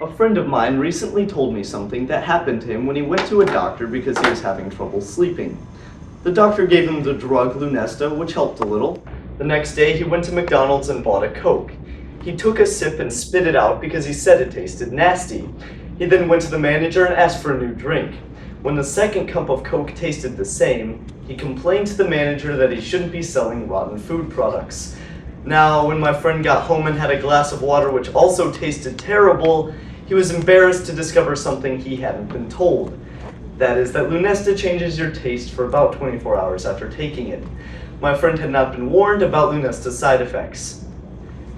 A friend of mine recently told me something that happened to him when he went to a doctor because he was having trouble sleeping. The doctor gave him the drug Lunesta, which helped a little. The next day, he went to McDonald's and bought a Coke. He took a sip and spit it out because he said it tasted nasty. He then went to the manager and asked for a new drink. When the second cup of Coke tasted the same, he complained to the manager that he shouldn't be selling rotten food products. Now, when my friend got home and had a glass of water which also tasted terrible, he was embarrassed to discover something he hadn't been told. That is that Lunesta changes your taste for about 24 hours after taking it. My friend had not been warned about Lunesta's side effects.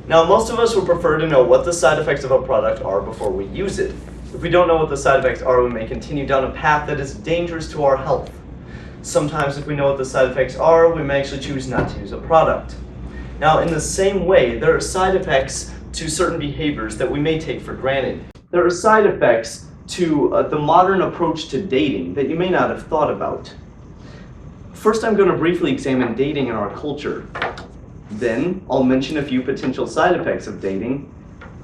Now, most of us would prefer to know what the side effects of a product are before we use it. If we don't know what the side effects are, we may continue down a path that is dangerous to our health. Sometimes if we know what the side effects are, we may actually choose not to use a product. Now, in the same way, there are side effects to certain behaviors that we may take for granted. There are side effects to the modern approach to dating that you may not have thought about. First, I'm going to briefly examine dating in our culture. Then, I'll mention a few potential side effects of dating.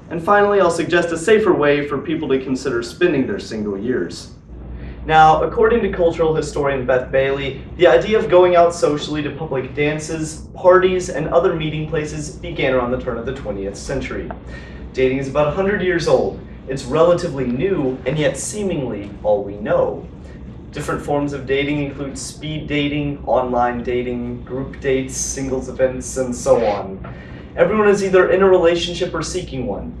And finally, I'll suggest a safer way for people to consider spending their single years. Now, according to cultural historian Beth Bailey, the idea of going out socially to public dances, parties, and other meeting places began around the turn of the 20th century. Dating is about 100 years old. It's relatively new, and yet seemingly all we know. Different forms of dating include speed dating, online dating, group dates, singles events, and so on. Everyone is either in a relationship or seeking one.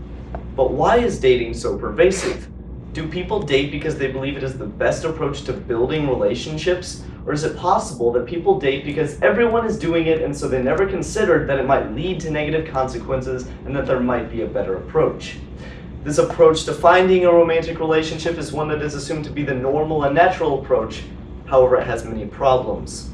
But why is dating so pervasive? Do people date because they believe it is the best approach to building relationships? Or is it possible that people date because everyone is doing it and so they never considered that it might lead to negative consequences and that there might be a better approach? This approach to finding a romantic relationship is one that is assumed to be the normal and natural approach. However, it has many problems.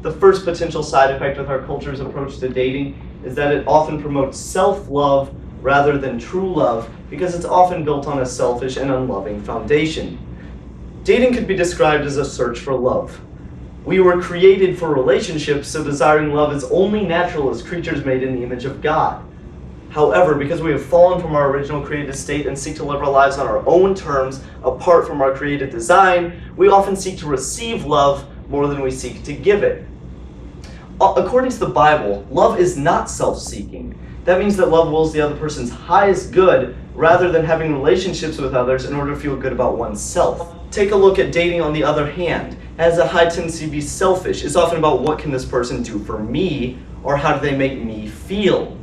The first potential side effect with our culture's approach to dating is that it often promotes self-love rather than true love because it's often built on a selfish and unloving foundation. Dating could be described as a search for love. We were created for relationships, so desiring love is only natural as creatures made in the image of God. However, because we have fallen from our original created state and seek to live our lives on our own terms, apart from our created design, we often seek to receive love more than we seek to give it. According to the Bible, love is not self-seeking. That means that love wills the other person's highest good rather than having relationships with others in order to feel good about oneself. Take a look at dating on the other hand. It has a high tendency to be selfish. It's often about what can this person do for me or how do they make me feel.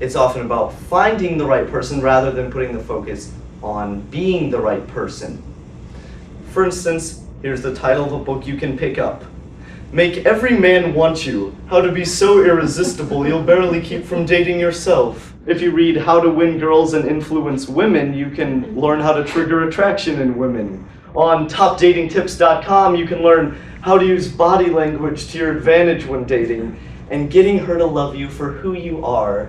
It's often about finding the right person rather than putting the focus on being the right person. For instance, here's the title of a book you can pick up. Make Every Man Want You, How to Be So Irresistible You'll Barely Keep From Dating Yourself. If you read How to Win Girls and Influence Women, you can learn how to trigger attraction in women. On topdatingtips.com, you can learn how to use body language to your advantage when dating and getting her to love you for who you are.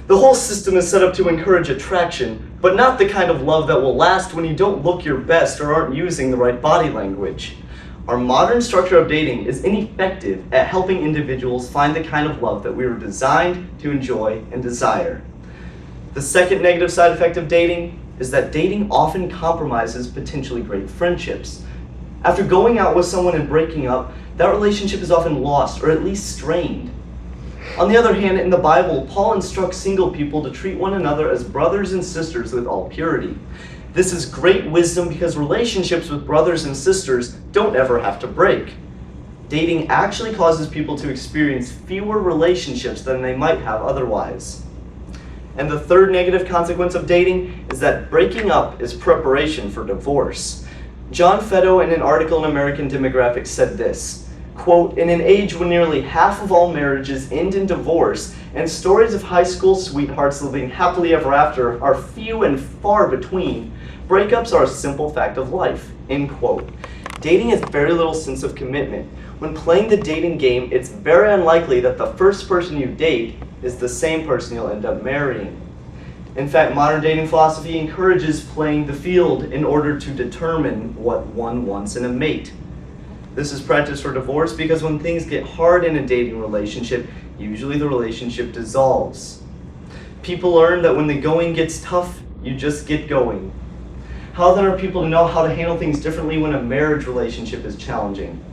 The whole system is set up to encourage attraction, but not the kind of love that will last when you don't look your best or aren't using the right body language. Our modern structure of dating is ineffective at helping individuals find the kind of love that we were designed to enjoy and desire. The second negative side effect of dating is that dating often compromises potentially great friendships. After going out with someone and breaking up, that relationship is often lost or at least strained. On the other hand, in the Bible, Paul instructs single people to treat one another as brothers and sisters with all purity. This is great wisdom because relationships with brothers and sisters don't ever have to break. Dating actually causes people to experience fewer relationships than they might have otherwise. And the third negative consequence of dating is that breaking up is preparation for divorce. John Fetto, in an article in American Demographics, said this, quote, "In an age when nearly half of all marriages end in divorce and stories of high school sweethearts living happily ever after are few and far between, breakups are a simple fact of life," end quote. Dating has very little sense of commitment. When playing the dating game, it's very unlikely that the first person you date is the same person you'll end up marrying. In fact, modern dating philosophy encourages playing the field in order to determine what one wants in a mate. This is practiced for divorce because when things get hard in a dating relationship, usually the relationship dissolves. People learn that when the going gets tough, You just get going. How then are people to know how to handle things differently when a marriage relationship is challenging?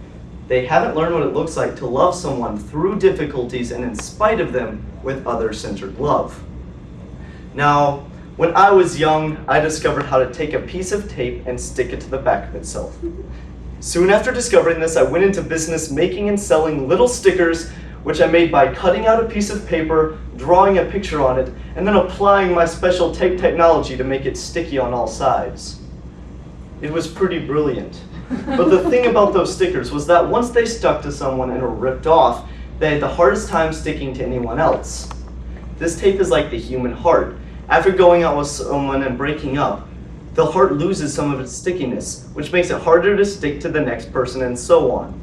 They haven't learned what it looks like to love someone through difficulties and in spite of them with other-centered love. Now, when I was young, I discovered how to take a piece of tape and stick it to the back of itself. Soon after discovering this, I went into business making and selling little stickers, which I made by cutting out a piece of paper, drawing a picture on it, and then applying my special tape technology to make it sticky on all sides. It was pretty brilliant. But the thing about those stickers was that once they stuck to someone and were ripped off, they had the hardest time sticking to anyone else. This tape is like the human heart. After going out with someone and breaking up, the heart loses some of its stickiness, which makes it harder to stick to the next person and so on.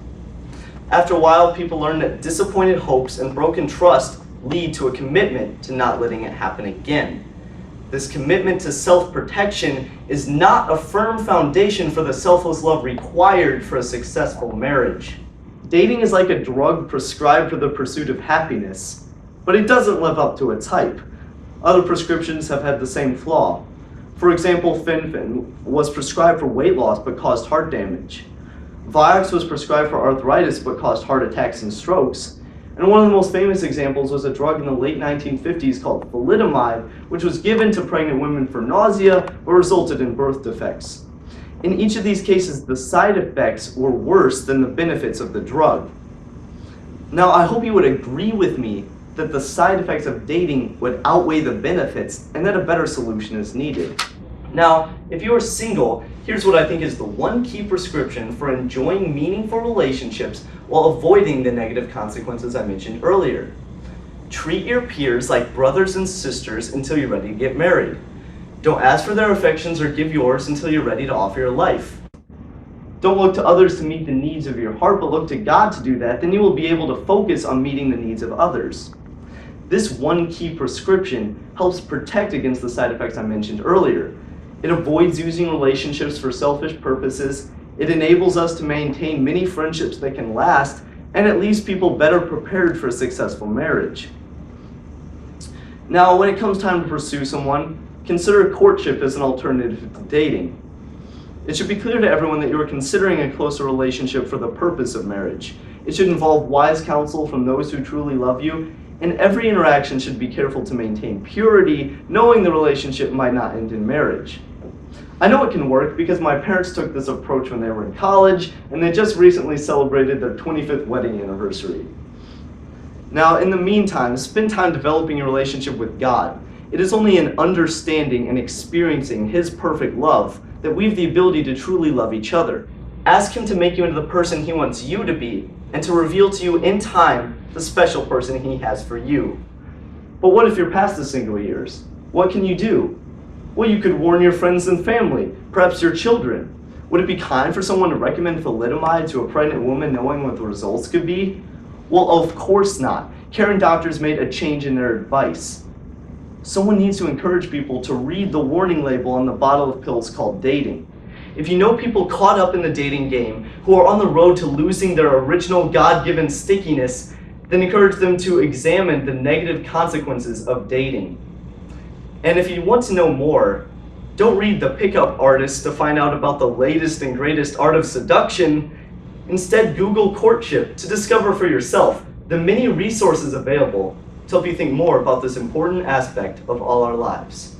After a while, people learn that disappointed hopes and broken trust lead to a commitment to not letting it happen again. This commitment to self-protection is not a firm foundation for the selfless love required for a successful marriage. Dating is like a drug prescribed for the pursuit of happiness, but it doesn't live up to its hype. Other prescriptions have had the same flaw. For example, Fen-Phen was prescribed for weight loss but caused heart damage. Vioxx was prescribed for arthritis but caused heart attacks and strokes. And one of the most famous examples was a drug in the late 1950s called thalidomide, which was given to pregnant women for nausea but resulted in birth defects. In each of these cases, the side effects were worse than the benefits of the drug. Now, I hope you would agree with me that the side effects of dating would outweigh the benefits and that a better solution is needed. Now, if you are single, here's what I think is the one key prescription for enjoying meaningful relationships while avoiding the negative consequences I mentioned earlier. Treat your peers like brothers and sisters until you're ready to get married. Don't ask for their affections or give yours until you're ready to offer your life. Don't look to others to meet the needs of your heart, but look to God to do that. Then you will be able to focus on meeting the needs of others. This one key prescription helps protect against the side effects I mentioned earlier. It avoids using relationships for selfish purposes. It enables us to maintain many friendships that can last, and it leaves people better prepared for a successful marriage. Now, when it comes time to pursue someone, consider courtship as an alternative to dating. It should be clear to everyone that you are considering a closer relationship for the purpose of marriage. It should involve wise counsel from those who truly love you, and every interaction should be careful to maintain purity, knowing the relationship might not end in marriage. I know it can work because my parents took this approach when they were in college, and they just recently celebrated their 25th wedding anniversary. Now, in the meantime, spend time developing your relationship with God. It is only in understanding and experiencing His perfect love that we have the ability to truly love each other. Ask Him to make you into the person He wants you to be, and to reveal to you in time the special person He has for you. But what if you're past the single years? What can you do? Well, you could warn your friends and family, perhaps your children. Would it be kind for someone to recommend thalidomide to a pregnant woman knowing what the results could be? Well, of course not. Caring doctors made a change in their advice. Someone needs to encourage people to read the warning label on the bottle of pills called dating. If you know people caught up in the dating game who are on the road to losing their original God-given stickiness, then encourage them to examine the negative consequences of dating. And if you want to know more, don't read the pickup artists to find out about the latest and greatest art of seduction. Instead, Google courtship to discover for yourself the many resources available to help you think more about this important aspect of all our lives.